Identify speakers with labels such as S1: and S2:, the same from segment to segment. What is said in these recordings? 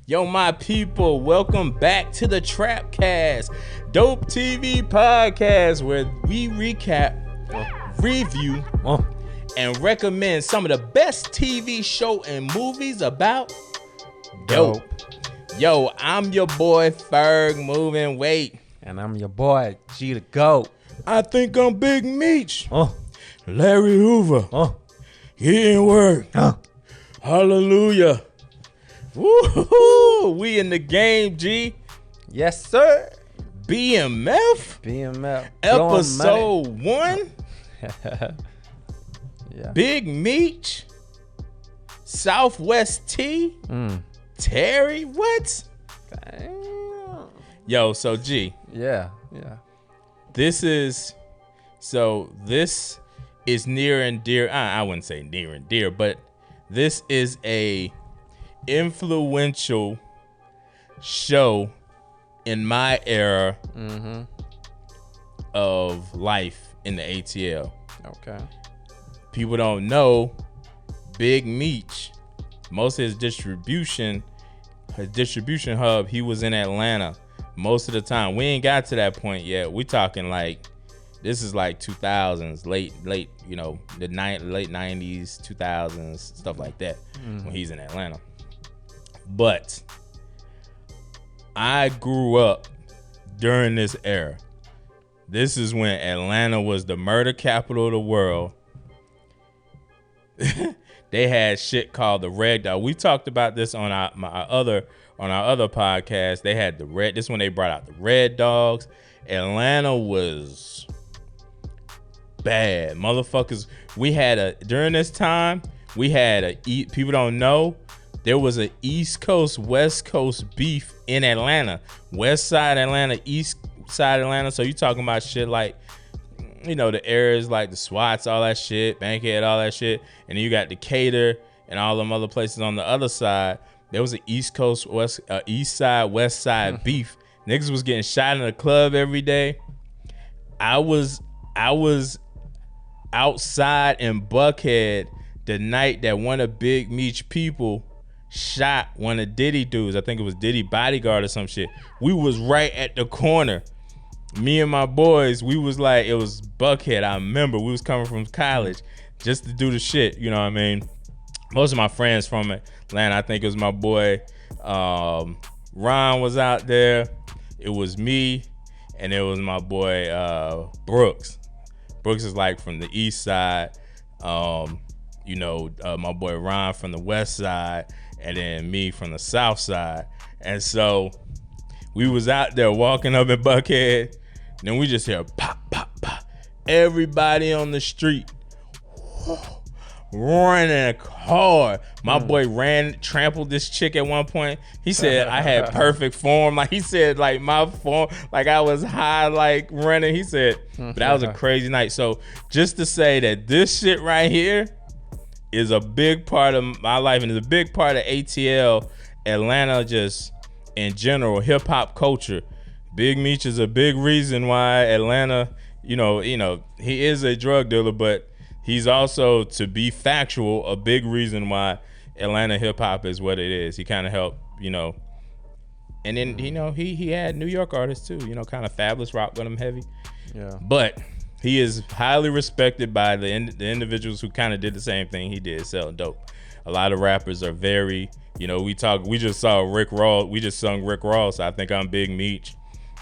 S1: Yo, my people, welcome back to the Trapcast, dope TV podcast, where we recap, review, and recommend some of the best TV show and movies about dope. Yo, I'm your boy Ferg, moving weight.
S2: And I'm your boy G the GOAT.
S1: I think I'm Big Meech. Larry Hoover. Getting work. Hallelujah. Woo-hoo-hoo. We in the game, G.
S2: Yes, sir.
S1: BMF. Episode 1.
S2: Yeah.
S1: Big Meech. Southwest T. Terry. What?
S2: Damn.
S1: Yo, so G.
S2: Yeah.
S1: This is near and dear. I wouldn't say near and dear, but this is a influential show in my era of life in the ATL.
S2: Okay.
S1: People don't know Big Meech. Most of his distribution hub, he was in Atlanta most of the time. We ain't got to that point yet. We talking like this is like 2000s, late, late 90s, 2000s, stuff like that when he's in Atlanta. But I grew up during this era. This is when Atlanta was the murder capital of the world. They had shit called the Red Dog. We talked about this on our other podcast. They had the Red. This when they brought out the Red Dogs. Atlanta was bad, motherfuckers. During this time, people don't know, there was a East Coast, West Coast beef in Atlanta. West side Atlanta, East side Atlanta. So you talking about shit like, the areas like the Swats, all that shit, Bankhead, all that shit. And then you got Decatur and all them other places on the other side. There was an East Coast, East side, West side beef. Niggas was getting shot in the club every day. I was outside in Buckhead the night that one of Big Meech people shot one of Diddy dudes. I think it was Diddy bodyguard or some shit. We was right at the corner. Me and my boys, we was like, it was Buckhead. I remember we was coming from college just to do the shit. You know what I mean? Most of my friends from Atlanta, I think it was my boy Ron was out there. It was me, and it was my boy Brooks. Brooks is like from the east side. My boy Ron from the west side, and then me from the south side. And so we was out there walking up in Buckhead, and then we just hear pop, pop, pop. Everybody on the street running hard. My boy trampled this chick at one point. He said I had perfect form. Like he said, like my form, like I was high, like running. He said, but that was a crazy night. So just to say that this shit right here is a big part of my life and is a big part of ATL, Atlanta, just in general, hip hop culture. Big Meech is a big reason why Atlanta, he is a drug dealer, but he's also, to be factual, a big reason why Atlanta hip hop is what it is. He kind of helped, and then, he had New York artists too, kind of Fabulous rock with him heavy. Yeah. But he is highly respected by the individuals who kind of did the same thing he did, selling dope. A lot of rappers are very, we just saw Rick Ross. We just sung Rick Ross. I think I'm Big Meech.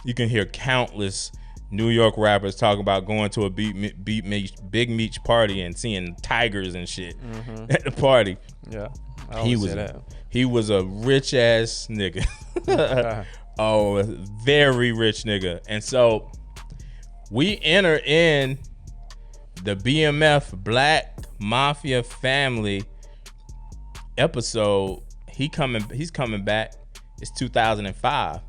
S1: You can hear countless New York rappers talking about going to a Big Meech party and seeing tigers and shit at the party.
S2: Yeah,
S1: he was a rich ass nigga. Oh, a very rich nigga. And so we enter in the BMF Black Mafia Family episode. He's coming back. It's 2005.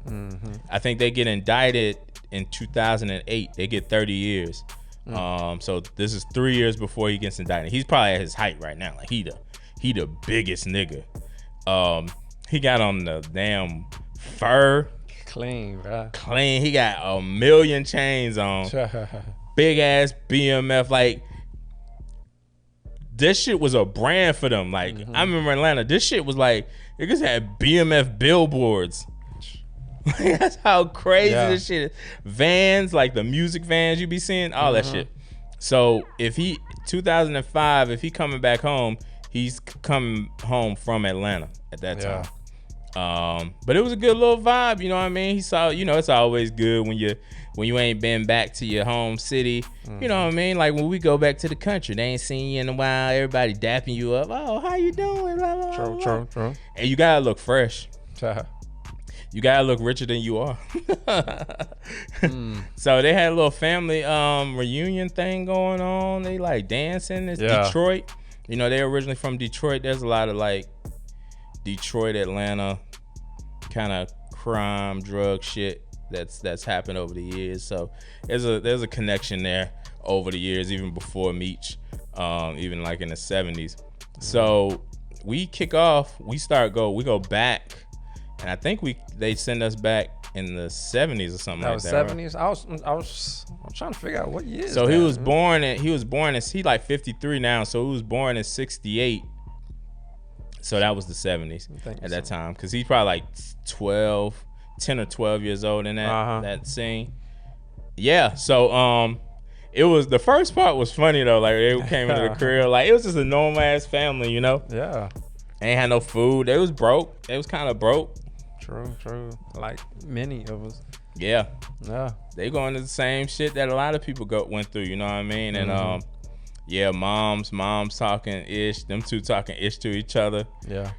S1: I think they get indicted in 2008. They get 30 years. So this is 3 years before he gets indicted. He's probably at his height right now. Like he the biggest nigga. He got on the damn fur.
S2: Clean, bro.
S1: Clean. He got a million chains on. Big ass BMF. Like this shit was a brand for them. Like I remember Atlanta, this shit was like niggas had BMF billboards. That's how crazy this shit is. Vans, like the music vans you be seeing, all that shit. So if he 2005, if he coming back home, he's coming home from Atlanta at that time. But it was a good little vibe, you know what I mean? He saw, you know, it's always good when you ain't been back to your home city. You know what I mean? Like when we go back to the country, they ain't seen you in a while. Everybody dapping you up. Oh, how you doing? Blah, blah, blah, blah. True. And you gotta look fresh. You gotta look richer than you are. So they had a little family reunion thing going on. They like dancing. It's Detroit. You know, they're originally from Detroit. There's a lot of like Detroit, Atlanta kind of crime, drug shit that's happened over the years. So there's a connection there over the years, even before Meech, even like in the 70s. So we kick off, we go back. And I think they send us back in the 70s or something like that.
S2: That was 70s. Right? I was trying to figure out what year.
S1: So he was born he like 53 now. So he was born in 68. So that was the 70s at that time, because he's probably like 10 or 12 years old in that scene. Yeah. So it was, the first part was funny though. Like they came into the crib, like it was just a normal ass family, you know.
S2: Yeah.
S1: Ain't had no food. They was broke. They was kind of broke.
S2: True. Like many of us.
S1: Yeah. They going to the same shit that a lot of people went through, you know what I mean? And moms talking ish, them two talking ish to each other.
S2: Yeah.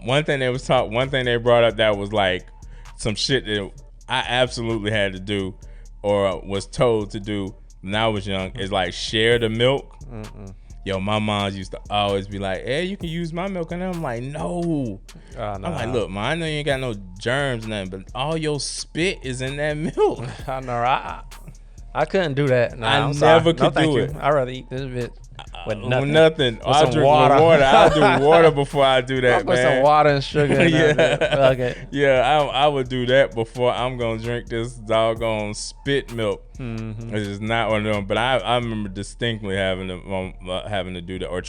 S1: One thing they brought up that was like some shit that I absolutely had to do or was told to do when I was young is like share the milk. Yo, my mom used to always be like, hey, you can use my milk. And I'm like, no. I'm like, look, man, I know you ain't got no germs or nothing, but all your spit is in that milk.
S2: I know. I couldn't do that.
S1: I never could do it.
S2: I'd rather eat this bit with nothing.
S1: I'll drink water. I'll do water before I do that,
S2: I'll put some water and sugar in
S1: I would do that before I'm going to drink this doggone spit milk. It's just not one of them. But I remember distinctly having to do that or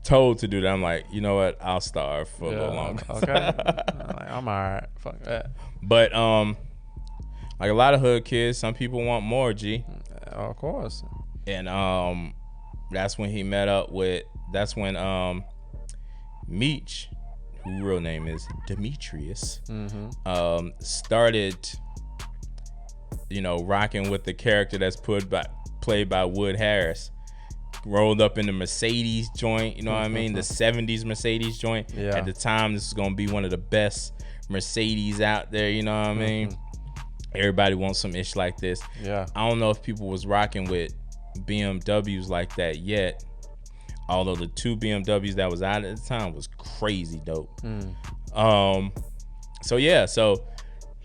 S1: told to do that. I'm like, you know what? I'll starve for a little longer.
S2: Okay. I'm all right. Fuck that.
S1: But like a lot of hood kids, some people want more, G.
S2: Of course.
S1: And that's when he met up with, Meech, whose real name is Demetrius, started, rocking with the character that's played by Wood Harris. Rolled up in the Mercedes joint, you know what I mean? The 70s Mercedes joint.
S2: Yeah.
S1: At the time, this is going to be one of the best Mercedes out there, you know what I mean? Everybody wants some ish like this.
S2: Yeah. I
S1: don't know if people was rocking with BMWs like that yet. Although the two BMWs that was out at the time was crazy dope. So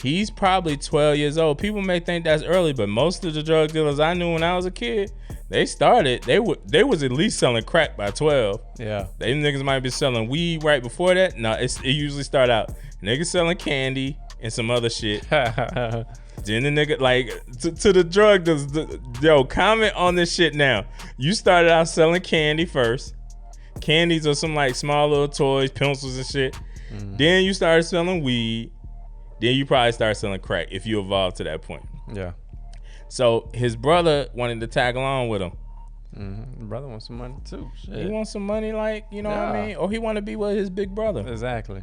S1: he's probably 12 years old. People may think that's early, but most of the drug dealers I knew when I was a kid, they was at least selling crack by 12.
S2: Yeah.
S1: They niggas might be selling weed right before that. No, it usually start out niggas selling candy and some other shit. Then the nigga, like, to the drug dealers, yo, comment on this shit now. You started out selling candy first. Candies are some like small little toys, pencils and shit. Then you started selling weed. Then you probably start selling crack if you evolved to that point.
S2: Yeah.
S1: So his brother wanted to tag along with him.
S2: The brother wants some money too. Shit.
S1: He wants some money, like, you know what I mean? Or he want to be with his big brother.
S2: Exactly.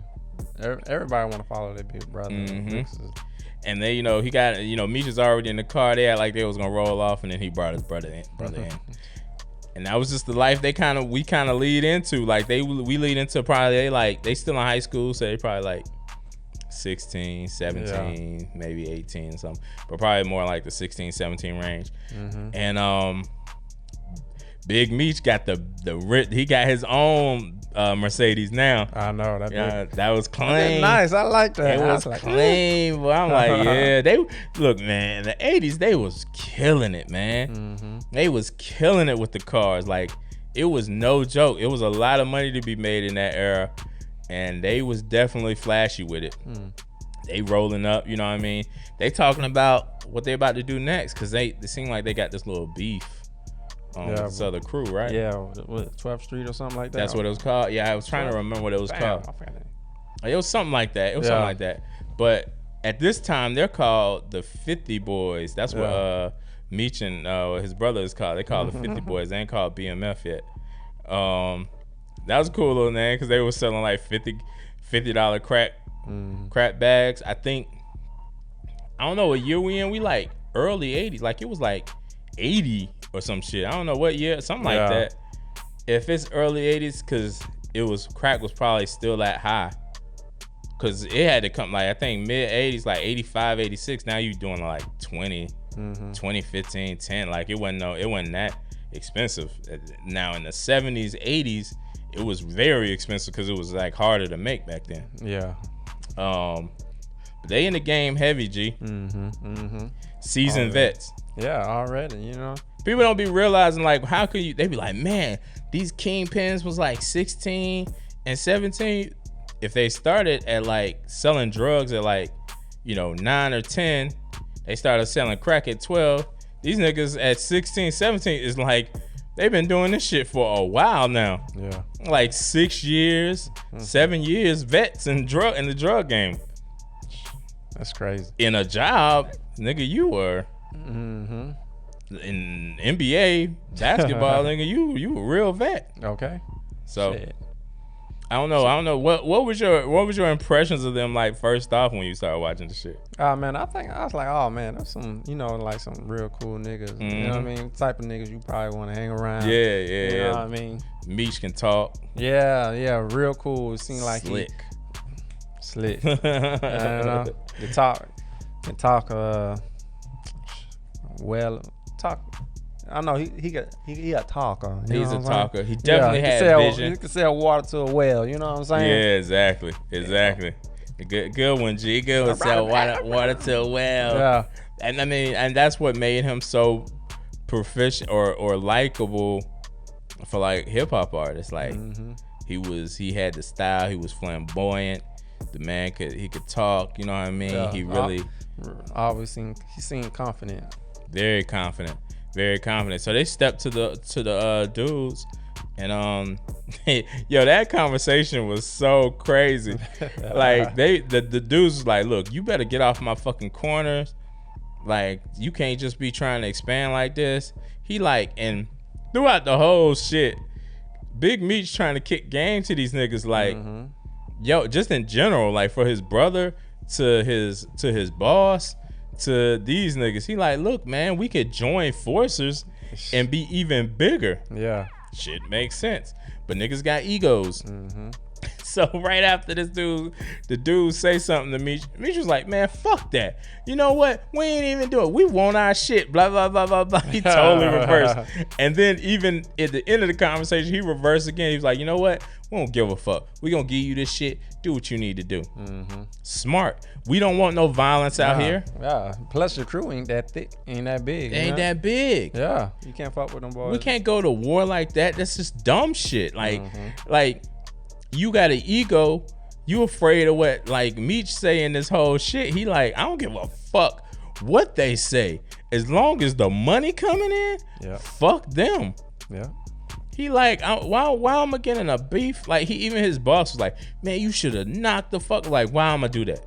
S2: Everybody want to follow their big brother.
S1: And they, he got, Meech is already in the car. They act like they was gonna roll off, and then he brought his brother in. And that was just the life we kind of lead into. Like we lead into probably they still in high school, so they probably like 16, 17, maybe 18 or something, but probably more like the 16, 17 range. And Big Meech got he got his own Mercedes now.
S2: I know
S1: that was clean.
S2: Nice, I like that.
S1: It was clean, but I'm like, yeah. They look, man. The '80s, they was killing it, man. They was killing it with the cars. Like, it was no joke. It was a lot of money to be made in that era, and they was definitely flashy with it. They rolling up, you know what I mean? They talking about what they about to do next, because they seem like they got this little beef this other crew, right?
S2: Yeah, what 12th Street or something like that.
S1: That's what it was called. Yeah, I was trying to remember what it was called. It was something like that. Something like that. But at this time, they're called the 50 Boys. That's what Meech and his brother is called. They call the 50 Boys. They ain't called BMF yet. That was a cool little name because they were selling like $50 crack bags. I think, I don't know what year we in. We like early 80s. Like it was like 80 or some shit. I don't know what year. Something like that. If it's early 80s, because crack was probably still that high. Because it had to come like, I think mid 80s, like 85, 86. Now you doing like 20, 15, 10. Like it wasn't that expensive. Now in the 70s, 80s, it was very expensive because it was like harder to make back then.
S2: Yeah.
S1: But they in the game heavy, G. Seasoned vets.
S2: Yeah, already, you know.
S1: People don't be realizing like, how could you, they be like, man, these kingpins was like 16 and 17. If they started at like selling drugs at like, 9 or 10, they started selling crack at 12. These niggas at 16, 17 is like, they've been doing this shit for a while now.
S2: Yeah.
S1: Like 6 years, 7 years, vets in the drug game.
S2: That's crazy.
S1: In a job, nigga, you were. In NBA basketball, nigga, you a real vet.
S2: Okay.
S1: So shit. I don't know. What was your impressions of them like first off when you started watching the shit?
S2: Man, I was like, oh man, that's some, like some real cool niggas. You know what I mean? Type of niggas you probably want to hang around.
S1: Yeah.
S2: You know what I mean?
S1: Meech can talk.
S2: Yeah, real cool. It seemed like
S1: slick.
S2: Slick. Can talk. I know he a talker.
S1: He's a talker. He definitely had vision.
S2: He can sell water to a well. You know what I'm saying?
S1: Yeah, exactly. Good one, G. Good one. Sell water to a well. Yeah. And I mean, and that's what made him so proficient or likable for like hip hop artists. Like he had the style. He was flamboyant. The man he could talk. You know what I mean? Yeah. He really
S2: he seemed confident.
S1: Very confident. So they stepped to the dudes, and that conversation was so crazy. Like the dudes was like, look, you better get off my fucking corners. Like you can't just be trying to expand like this. He like, and throughout the whole shit, Big Meech trying to kick game to these niggas. Like, just in general, like for his brother to his boss. To these niggas, he like, look, man, we could join forces and be even bigger. Yeah, shit makes sense, but niggas got egos. So right after the dude say something to Meech was like, man, fuck that. You know what? We ain't even do it. We want our shit. Blah blah blah blah blah. He totally reversed. And then even at the end of the conversation, he reversed again. He was like, you know what? We don't give a fuck. We gonna give you this shit. Do what you need to do. Smart. We don't want no violence out here.
S2: Yeah. Plus your crew ain't that thick, ain't that big.
S1: That big.
S2: Yeah. You can't fuck with them boys.
S1: We can't go to war like that. That's just dumb shit. Like you got an ego. You afraid of what like Meech saying this whole shit. He like, I don't give a fuck what they say. As long as the money coming in, fuck them. Yeah. He like, why am I getting a beef? Like even his boss was like, man, you should have knocked the fuck. Like, why am I do that?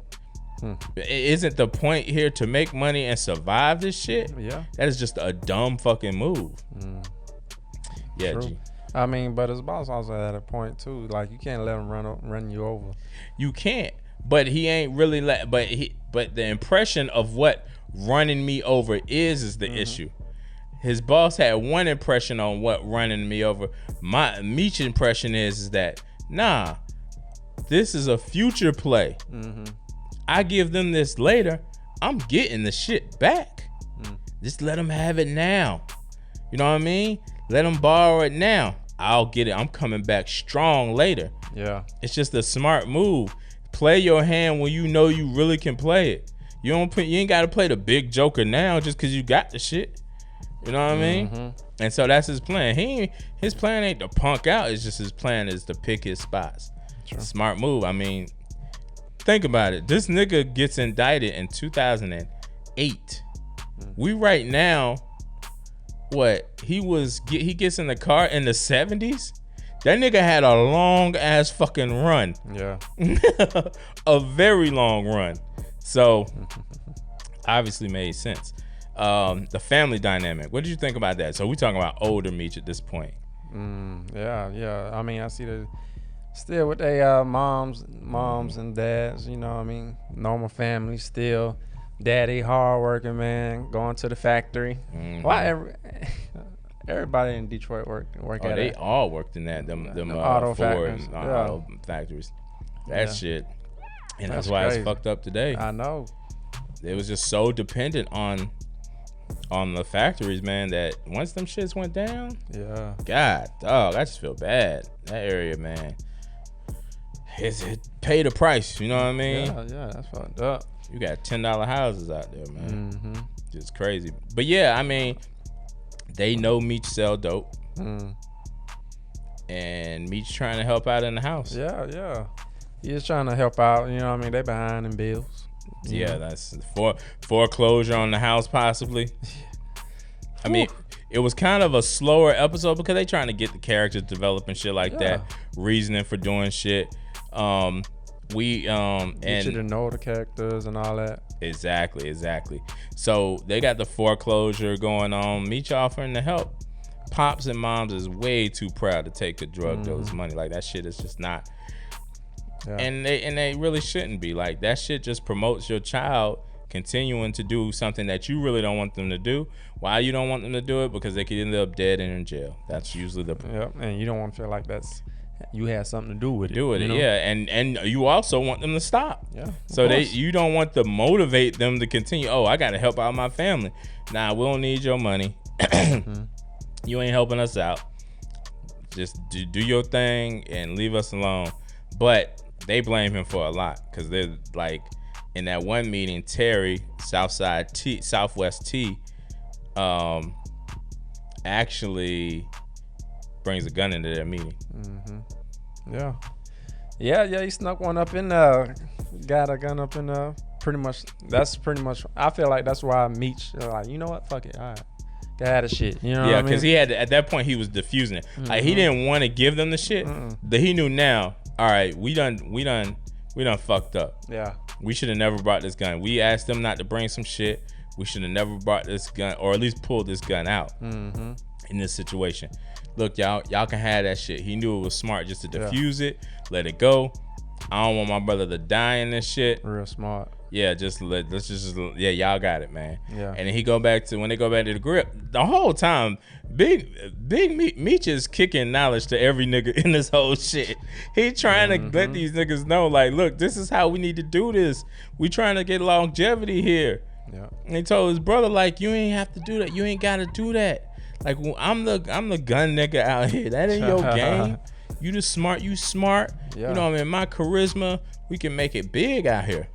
S1: Isn't the point here to make money and survive this shit? Yeah. That is just a dumb fucking move. Yeah,
S2: true.
S1: G.
S2: I mean, but his boss also had a point too. Like you can't let him run you over.
S1: You can't. But he ain't really but the impression of what running me over is the issue. His boss had one impression on what running me over. My Meech impression is that nah, this is a future play. I give them this later, I'm getting the shit back. Just let them have it now. You know what I mean? Let them borrow it now. I'll get it. I'm coming back strong later. Yeah. It's just a smart move. Play your hand when you know you really can play it. You ain't got to play the big joker now just because you got the shit. You know what I mean? And so that's his plan. His plan ain't to punk out. It's just his plan is to pick his spots. True. Smart move. I mean, think about it. This nigga gets indicted in 2008. We right now he gets in the car in the 70s. That nigga had a long ass fucking run.
S2: Yeah.
S1: A very long run. So obviously made sense. The family dynamic. What did you think about that? So we talking about older Meech at this point.
S2: Yeah. I mean, I see the still with their moms and dads. You know, what I mean, normal family still. Daddy hardworking man, going to the factory. Why everybody in Detroit work at
S1: they
S2: it.
S1: all worked in that them
S2: auto
S1: Ford
S2: factories.
S1: auto factories. That shit. And that's why
S2: crazy.
S1: it's fucked up today.
S2: I know.
S1: It was just so dependent on the factories, man, that once them shits went down, God, dog, I just feel bad. That area, man. It paid a price, you know what I mean?
S2: Yeah, that's fucked up.
S1: You got $10 houses out there, man. Just crazy. But yeah, I mean, they know Meech sell dope. And Meech trying to help out in the house.
S2: Yeah. He is trying to help out, you know what I mean? They behind in bills.
S1: Yeah, that's foreclosure on the house possibly. I mean, it was kind of a slower episode because they trying to get the characters developed and shit like that. Reasoning for doing shit. And
S2: you should know the characters and all that.
S1: Exactly. So they got the foreclosure going on. Meech offering to help. Pops and moms is way too proud to take a drug dealer's money. Like that shit is just not. Yeah. And they really shouldn't be. Like that shit just promotes your child continuing to do something that you really don't want them to do. Why you don't want them to do it? Because they could end up dead and in jail. That's usually the
S2: and you don't want to feel like you had something to do with it.
S1: And you also want them to stop.
S2: Yeah.
S1: So you don't want to motivate them to continue. Oh, I got to help out my family. Nah, we don't need your money. You ain't helping us out. Just do your thing and leave us alone. But they blame him for a lot because they're like in that one meeting, Terry, Southwest T, actually brings a gun into their meeting.
S2: Yeah. He snuck one up in there. Got a gun up in there. That's pretty much. I feel like that's why Meech like, you know what? Fuck it. All right. Got the shit. You know what I mean?
S1: Because he had at that point he was diffusing it. Like he didn't want to give them the shit. That he knew now. All right, we done fucked up.
S2: Yeah.
S1: We should have never brought this gun. We asked them not to bring some shit. We should have never brought this gun, or at least pulled this gun out in this situation. Look, y'all can have that shit. He knew it was smart just to diffuse it, let it go. I don't want my brother to die in this shit.
S2: Real smart.
S1: Yeah, let's just y'all got it, man.
S2: Yeah.
S1: And then when they go back to the grip, the whole time, Big Meech is kicking knowledge to every nigga in this whole shit. He trying to let these niggas know, like, look, this is how we need to do this. We trying to get longevity here.
S2: Yeah.
S1: And he told his brother, like, you ain't have to do that. You ain't got to do that. Like, I'm the gun nigga out here. That ain't your game. You just smart. You smart.
S2: Yeah.
S1: You know what I mean? My charisma, we can make it big out here.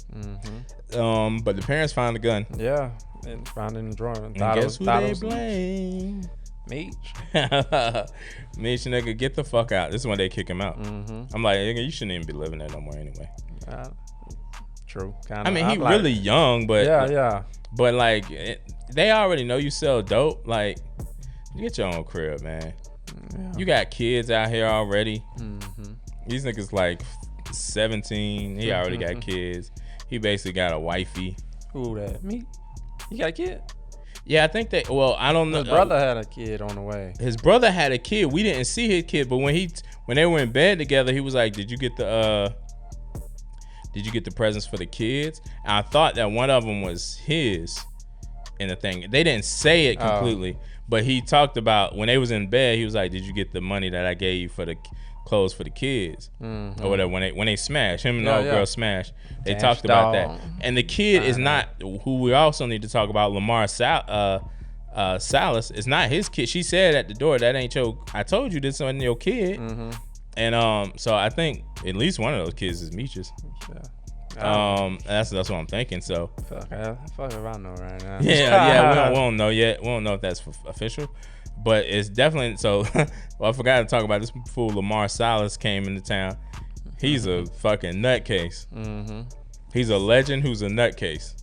S1: But the parents found the gun.
S2: Yeah. And found it in the drawer. And
S1: guess who they blame?
S2: Meech.
S1: Meech, nigga, get the fuck out. This is when they kick him out. I'm like, nigga, you shouldn't even be living there no more anyway.
S2: True.
S1: Kinda. I mean, he really young, but
S2: yeah.
S1: But like, they already know you sell dope. Like, you get your own crib, man. Yeah. You got kids out here already. These niggas like 17. He already got kids. He basically got a wifey.
S2: Who that? Me? He got a kid?
S1: Yeah, I think that. Well, I don't know.
S2: His brother had a kid on the way.
S1: His brother had a kid. We didn't see his kid, but when they were in bed together, he was like, "Did you get the presents for the kids?" And I thought that one of them was his. In the thing, they didn't say it completely, but he talked about when they was in bed. He was like, "Did you get the money that I gave you for the clothes for the kids or whatever?" When they smashed him and the old girl smashed, they talked about that. And the kid is not who we also need to talk about. Lamar Salas is not his kid. She said at the door, "That ain't your. I told you this wasn't your kid." And so I think at least one of those kids is Meech's. That's what I'm thinking. So
S2: fuck if I know right now.
S1: Yeah. We don't know yet. We don't know if that's official, but it's definitely so. Well, I forgot to talk about this fool. Lamar Salas came into town. He's a fucking nutcase. He's a legend who's a nutcase.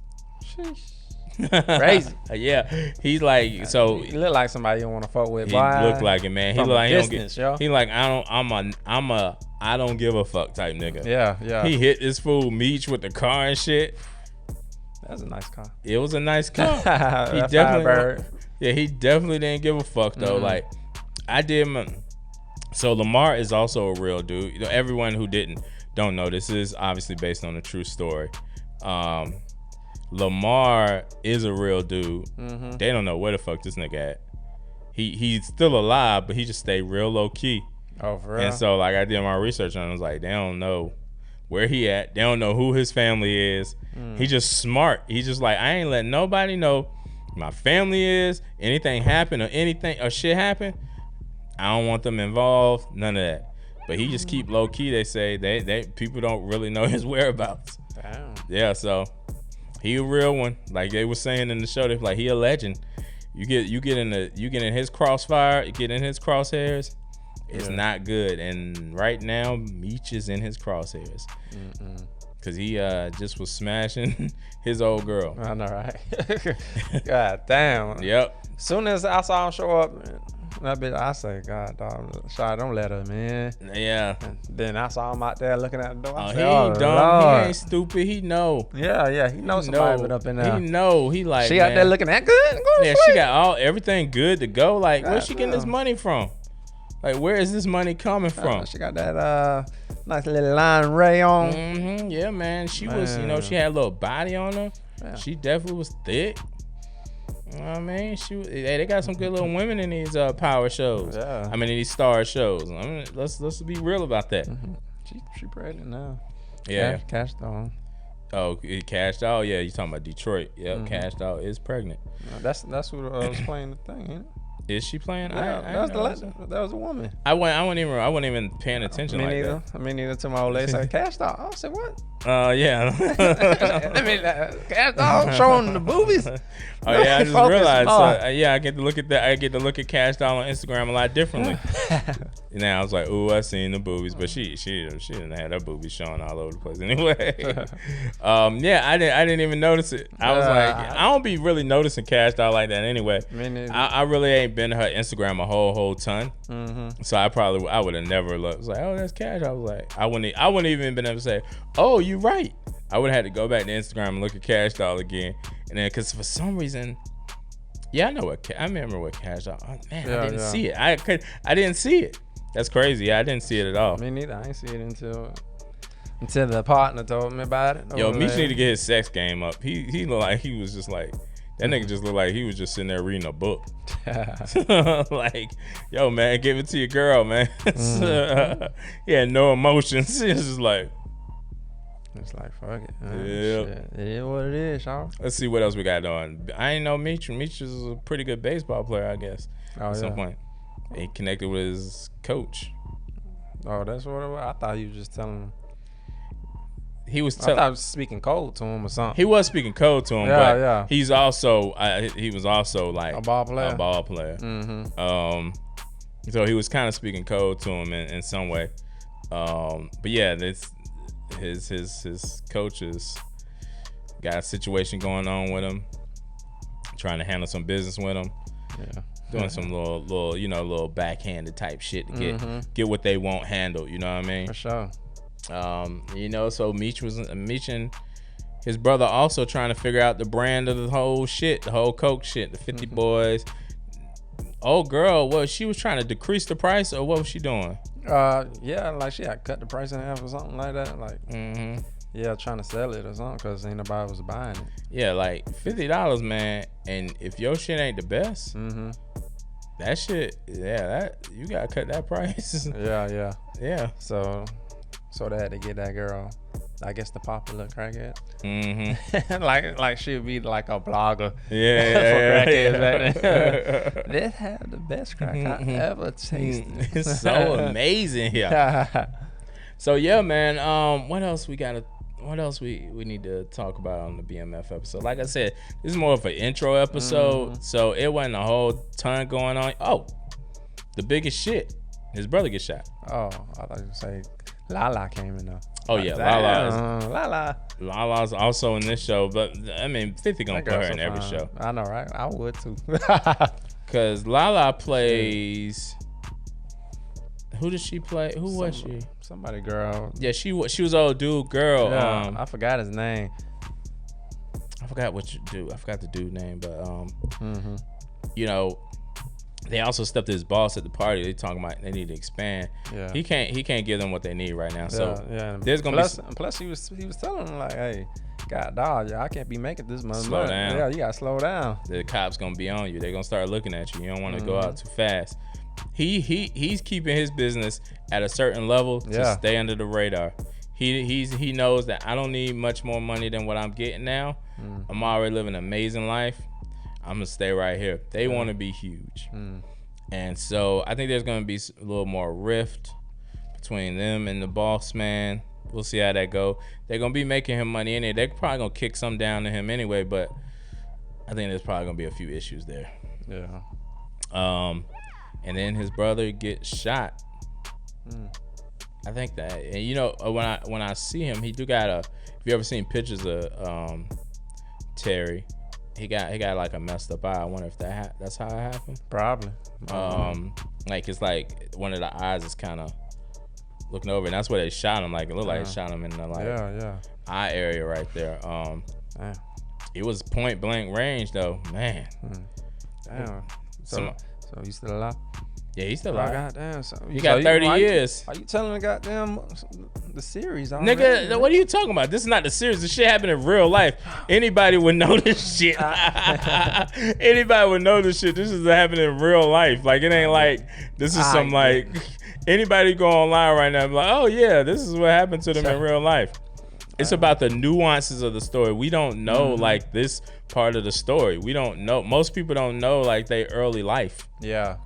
S2: Crazy.
S1: Yeah, he's like so.
S2: He look like somebody you want to fuck with.
S1: He
S2: boy.
S1: look like it, man. He
S2: From
S1: look like
S2: distance,
S1: he don't get. He like I don't give a fuck type nigga.
S2: Yeah.
S1: He hit this fool Meech with the car and shit.
S2: That was a nice car.
S1: It was a nice car. He
S2: That
S1: definitely. Yeah, he definitely didn't give a fuck though. Like I did. So Lamar is also a real dude. You know, everyone who don't know, this is obviously based on a true story. Lamar is a real dude. They don't know where the fuck this nigga at. He's still alive, but he just stayed real low key.
S2: Oh, for real?
S1: And so like I did my research on it. I was like, they don't know where he at. They don't know who his family is. He just smart. He's just like, I ain't letting nobody know my family is. Anything happen or shit happen, I don't want them involved. None of that. But he just keep low key. They say they people don't really know his whereabouts.
S2: Damn.
S1: Yeah, so he a real one. Like they were saying in the show, they like he a legend. You get in his crossfire, you get in his crosshairs. It's not good. And right now, Meech is in his crosshairs. Cause he just was smashing his old girl.
S2: I know, right? God damn.
S1: Yep.
S2: Soon as I saw him show up, that bitch, I say, God, dog, Shaw, don't let her, man.
S1: Yeah.
S2: And then I saw him out there looking at the door. I
S1: He
S2: said,
S1: ain't dumb.
S2: Lord.
S1: He ain't stupid. He know.
S2: Yeah, he knows somebody been up in there.
S1: He know. He like.
S2: She out there looking that good. Go to
S1: Yeah,
S2: sleep.
S1: she got everything good to go. Like, where's she getting this
S2: damn.
S1: money from? Like, where is this money coming from?
S2: She got that nice little line ray on.
S1: Yeah, man. She was, she had a little body on her.
S2: Yeah.
S1: She definitely was thick. You know what I mean? They got some good little women in these power shows.
S2: Yeah.
S1: I mean, in these star shows. I mean, let's be real about that.
S2: She pregnant now.
S1: Yeah.
S2: Cash doll.
S1: Oh, Cash Doll. Yeah, you talking about Detroit? Yep, Cash Doll is pregnant.
S2: That's who was playing the thing, ain't it?
S1: Is she playing?
S2: Yeah, that was a woman.
S1: I wasn't even paying attention.
S2: Me
S1: like
S2: neither.
S1: that.
S2: Me neither. To my old lady said, Cash doll. I said, what?
S1: Yeah.
S2: I mean, Cash doll showing the boobies.
S1: Oh yeah, I just
S2: Focus
S1: realized.
S2: on.
S1: I get to look at that. I get to look at Cash Doll on Instagram a lot differently. Now I was like, ooh, I seen the boobies, but she didn't have her boobies showing all over the place anyway. Yeah, I didn't even notice it. I was like, I don't be really noticing Cash Doll like that anyway.
S2: Me neither.
S1: I really ain't been to her Instagram a whole ton. So I would have never looked. I was like, oh, that's Cash. I was like, I wouldn't even been able to say, oh, you right. I would have had to go back to Instagram and look at Cash Doll again, and then because for some reason, I remember what Cash Doll. Oh, man, I didn't see it. I didn't see it. That's crazy. Yeah, I didn't see it at all.
S2: Me neither. I ain't see it until the partner told me about it.
S1: Yo, Meech need to get his sex game up. He looked like he was just like that nigga. Just looked like he was just sitting there reading a book. Like, yo, man, give it to your girl, man. He had no emotions. It's just like.
S2: It's like, fuck it.
S1: Yeah.
S2: Shit. It is what it is, y'all.
S1: Let's see what else we got on. I ain't know Meech. Meech is a pretty good baseball player, I guess. At some point. He connected with his coach.
S2: Oh, that's what it was? I thought you was just telling him.
S1: He was
S2: I thought I was speaking cold to him or something.
S1: He was speaking code to him, but he's also he was also like
S2: a ball player.
S1: So he was kind of speaking code to him in some way. But yeah, this his coaches got a situation going on with him, trying to handle some business with him.
S2: Yeah.
S1: Doing some little backhanded type shit to get what they won't handle. You know what I mean?
S2: For sure.
S1: So Meech and his brother also trying to figure out the brand of the whole shit, the whole Coke shit, the 50 Boys. Old girl, she was trying to decrease the price, or what was she doing?
S2: Yeah, like she had cut the price in half or something like that. Like, yeah, trying to sell it or something because ain't nobody was buying it. Yeah,
S1: like $50, man. And if your shit ain't the best, that shit, that you gotta cut that price.
S2: Yeah. So they had to get that girl, I guess, the popular crackhead. like she'd be like a blogger.
S1: Yeah.
S2: For crackheads back then. This had the best crack I ever tasted.
S1: It's so amazing here. So yeah, man. What else we need to talk about on the BMF episode? Like I said, this is more of an intro episode, so it wasn't a whole ton going on. Oh, the biggest shit. His brother gets shot.
S2: Oh, I thought you were say Lala came in though.
S1: Oh yeah, Lala's also in this show, but I mean 50 gonna put her in every show.
S2: I know, right? I would too.
S1: Cause Lala plays. Who did she play? Who was she?
S2: Somebody girl.
S1: Yeah, she was old dude girl.
S2: Yeah, I forgot his name.
S1: I forgot the dude name, but you know, they also stepped to his boss at the party. They talking about they need to expand. Yeah. He can't give them what they need right now. So there's gonna be.
S2: Plus he was telling them like, hey, God dog, I can't be making this much.
S1: Slow down.
S2: Yeah, you gotta slow down.
S1: The cops gonna be on you. They're gonna start looking at you. You don't want to go out too fast. He's keeping his business at a certain level to stay under the radar. He knows that I don't need much more money than what I'm getting now. I'm already living an amazing life. I'm gonna stay right here. They want to be huge, and so I think there's gonna be a little more rift between them and the boss man. We'll see how that go. They're gonna be making him money in it. They're probably gonna kick some down to him anyway, but I think there's probably gonna be a few issues there. Yeah. And then his brother gets shot. I think that, and you know, when I see him, he do got a. If you ever seen pictures of Terry, he got like a messed up eye. I wonder if that's how it happened.
S2: Probably.
S1: Like it's like one of the eyes is kind of looking over, and that's where they shot him. Like it looked like they shot him in the eye area right there. It was point blank range though, man.
S2: Damn. So you still alive?
S1: Yeah, he's still alive.
S2: Goddamn. So
S1: you got 30 years.
S2: Are you telling the goddamn the series?
S1: Nigga, what are you talking about? This is not the series. This shit happened in real life. Anybody would know this shit. Anybody would know this shit. This is happening in real life. Like it ain't like this is some like anybody go online right now and be like, oh yeah, this is what happened to them in real life. It's about the nuances of the story. We don't know like this part of the story. We don't know. Most people don't know like their early life.
S2: Yeah.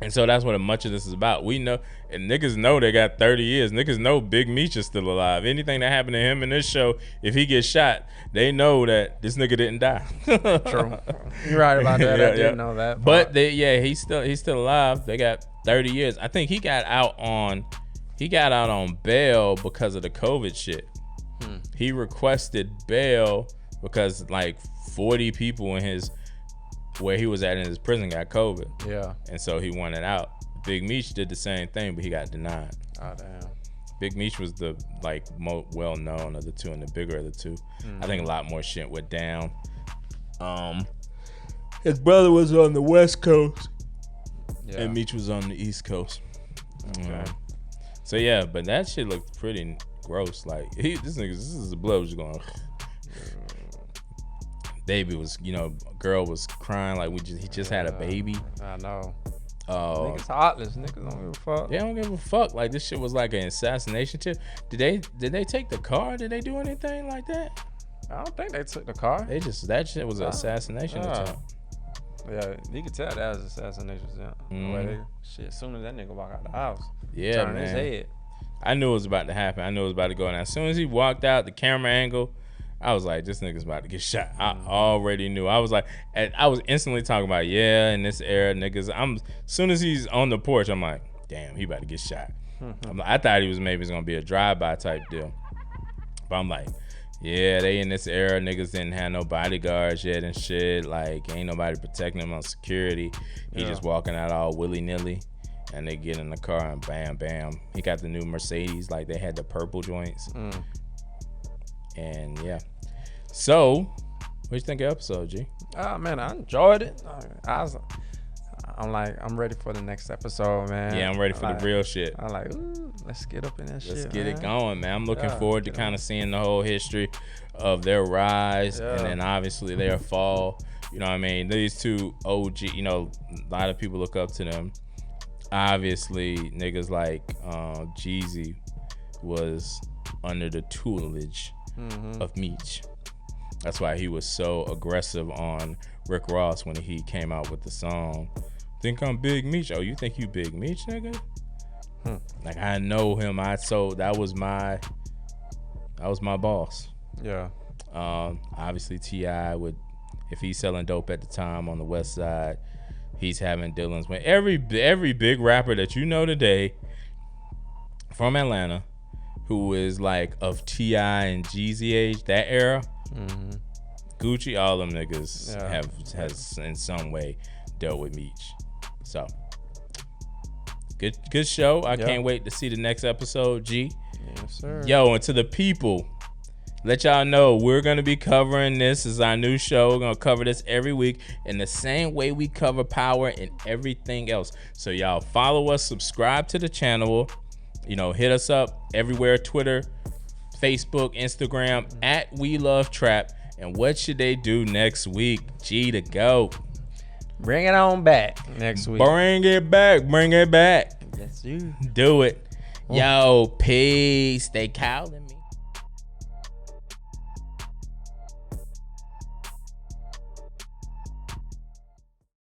S1: And so that's what much of this is about. We know, and niggas know they got 30 years. Niggas know Big Meech is still alive. Anything that happened to him in this show, if he gets shot, they know that this nigga didn't die.
S2: True. You're right about that. I didn't know that.
S1: But he's still alive. They got 30 years. I think he got out on bail because of the COVID shit. He requested bail because like 40 people in where he was at in his prison got COVID. Yeah. And so he wanted out. Big Meech did the same thing, but he got denied. Oh, damn. Big Meech was the like most well-known of the two and the bigger of the two. I think a lot more shit went down. His brother was on the West Coast, and Meech was on the East Coast. Okay. So yeah, but that shit looked pretty gross. Like this is the blood was going. Baby was, girl was crying like he just had a baby.
S2: I know. Niggas heartless. Niggas don't give a fuck.
S1: They don't give a fuck. Like this shit was like an assassination tip. Did they take the car? Did they do anything like that?
S2: I don't think they took the car.
S1: That shit was an assassination attempt.
S2: Yeah, you could tell that was assassination attempt. Shit, as soon as that nigga walk out the house, turn his head.
S1: I knew it was about to happen. I knew it was about to go. And as soon as he walked out, the camera angle, I was like, this nigga's about to get shot. I already knew. I was like, I was instantly talking about, in this era, niggas. As soon as he's on the porch, I'm like, damn, he about to get shot. I thought he was maybe it's going to be a drive-by type deal. But I'm like, they in this era, niggas didn't have no bodyguards yet and shit. Like, ain't nobody protecting him on security. He just walking out all willy-nilly. And they get in the car and bam, bam. He got the new Mercedes. Like, they had the purple joints. And so what you think of the episode, G?
S2: Man, I enjoyed it. I'm ready for the next episode, man.
S1: Yeah, I'm ready for the real shit.
S2: I'm like, let's get up in that shit.
S1: Let's get it going, man. I'm looking forward to kind of seeing the whole history of their rise and then obviously their fall. You know what I mean? These two OG, a lot of people look up to them. Obviously, niggas like Jeezy was under the tutelage of Meech. That's why he was so aggressive on Rick Ross when he came out with the song "Think I'm Big Meech." Oh, you think you Big Meech, nigga? Like I know him. That was my boss. Yeah. Obviously T.I. if he's selling dope at the time on the West Side, he's having dealings with every big rapper that you know today from Atlanta. who is like of T.I. and Jeezy age, that era.
S2: Mm-hmm.
S1: Gucci, all them niggas has in some way dealt with Meech. So good show. I can't wait to see the next episode. G.
S2: Yes, sir.
S1: Yo, and to the people, let y'all know we're gonna be covering this. This is our new show. We're gonna cover this every week in the same way we cover Power and everything else. So y'all follow us, subscribe to the channel. Hit us up everywhere: Twitter, Facebook, Instagram at We Love Trap. And what should they do next week? G to go.
S2: Bring it on back next week.
S1: Bring it back. Bring it back.
S2: Yes, you.
S1: Do it. Yo, peace. They calling me.